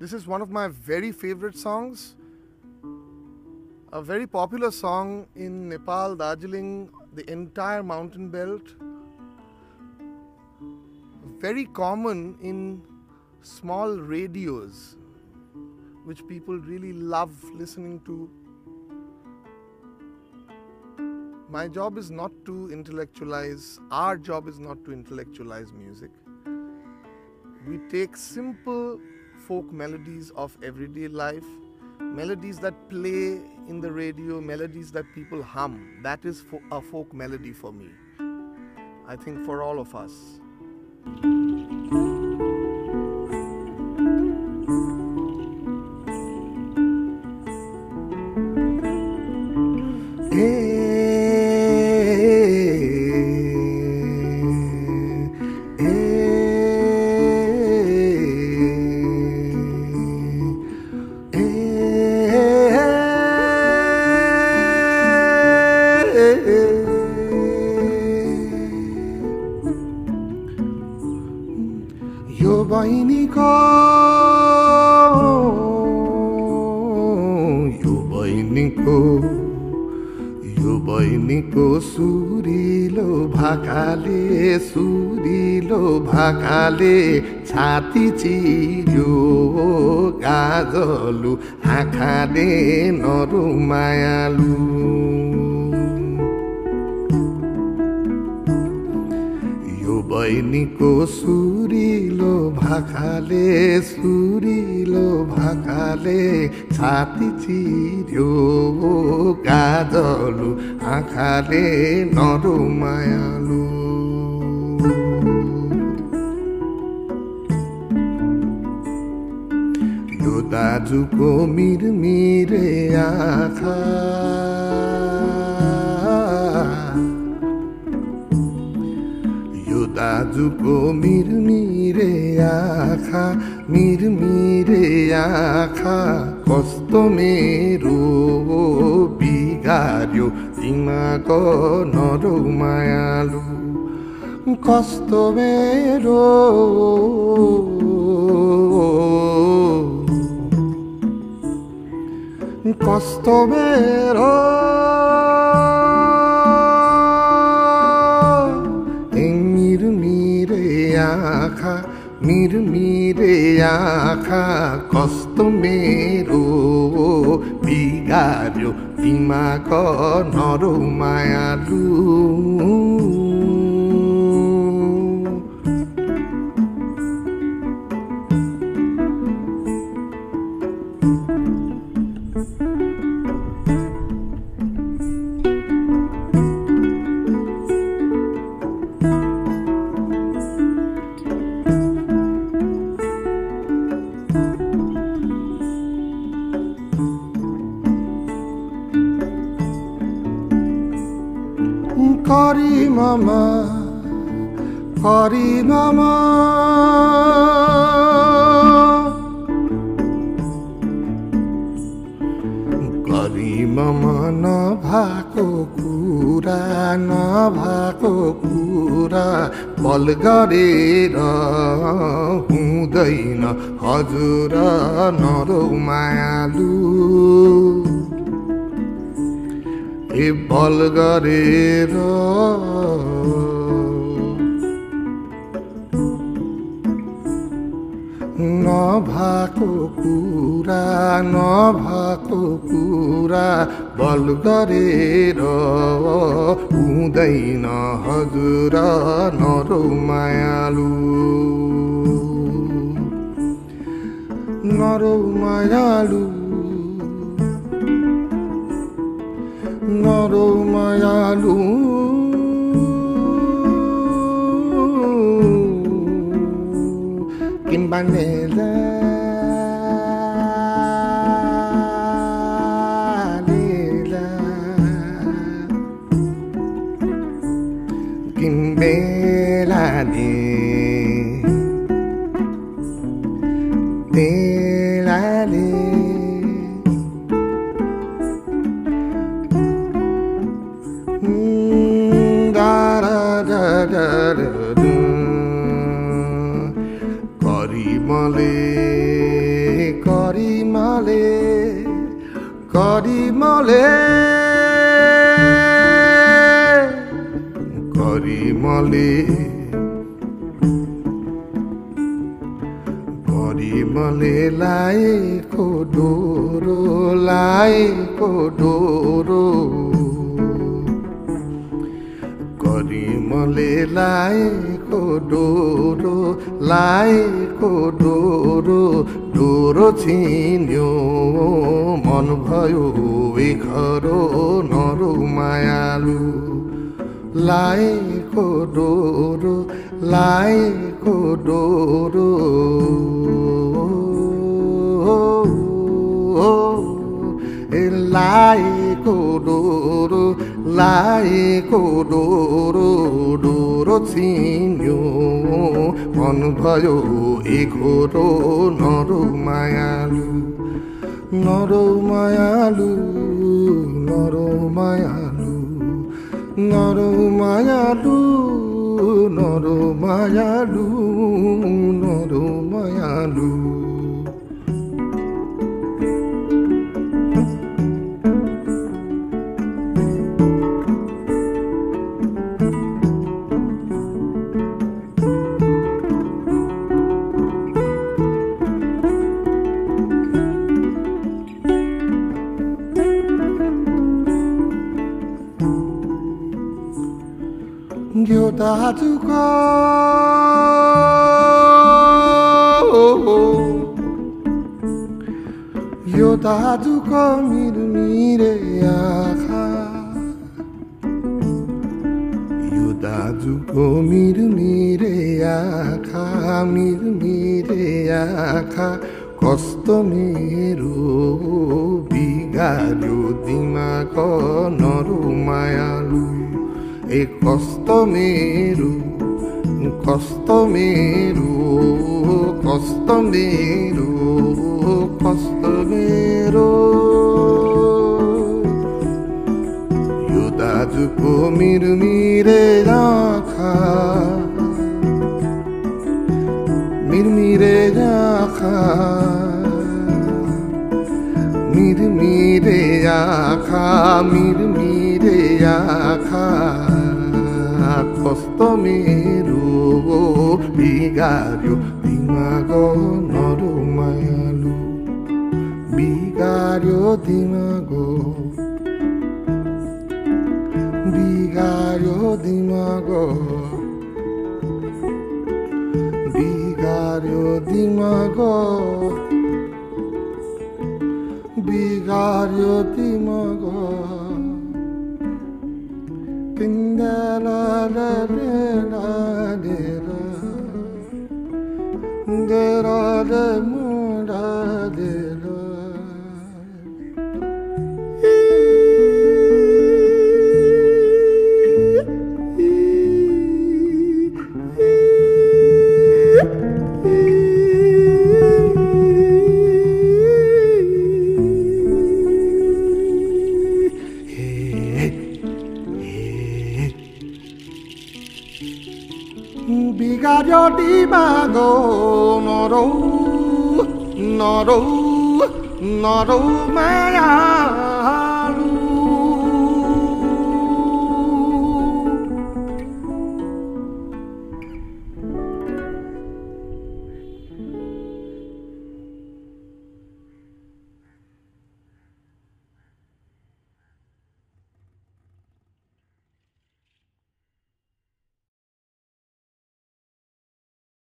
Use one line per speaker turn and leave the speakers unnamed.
This is one of my very favorite songs. A very popular song in Nepal, Darjeeling, the entire mountain belt. Very common in small radios, which people really love listening to. My job is not to intellectualize, our job is not to intellectualize music. We take simple folk melodies of everyday life, melodies that play in the radio, melodies that people hum. That is a folk melody for me. I think for all of us. यो बहिनीको सुरिलो भाकाले छाती चिर्यो गाजलु आँखाले नरु मायालु यो बहिनीको सुरिलो भाकाले छाती चिर्यो गाजलु आँखाले नरु मायालु यो दाजुको मिरमिरे आँखा दाजुको मिरमिरे आँखा कस्तो मेरो बिगार्यो दिमागको नरौ मायालु कस्तो मेरो मिरमिरे आँखा कस्तो मेरो बिगार्यो दिमाग नरौ मायालु करी मामा नभाको कुरा बल गरेर हुँदैन हजुर नरौ मायालु ए बल गरेर नभाको कुरा बल गरेर हुँदैन हजुर नरौ मायालु नरौ मायालु Kimbanela गरिमले गरिमले गरिमले लाएको डोरो लाएको डोरो गरिमले लाएको डोरो लाएको डोरो डोरो छिन्यो मन भयो विखरो नरो मायालु लाएको डोरो लाएको डोरो लाएको डोरो लाएको डोरो डोरो छिन्यो मन भयो एघोरो नरो मायालु नरो मायालु नरो मायालु नरो मायालु नरो मायालु नरो मायालु यो दाजुको यो दाजुको मिरमिरे आँखा यो दाजुको मिरमिरे आँखा मिरमिरे आँखा कस्तो मेरो बिगार्यो दिमाग नरो मायालु ए कस्तो मेरो कस्तो मेरो कस्तो मेरो कस्तो मेरो यो दाजुको मिरमिरे आँखा मिरमिरे आँखा मिरमिरे आँखा मिरमिरे आँखा कस्तो मेरो बिगार्यो दिमाग नरो मायालु बिगार्यो दिमाग बिगार्यो दिमाग बिगार्यो दिमाग बिगार्यो दिमाग bigario dimago noro noro noro maya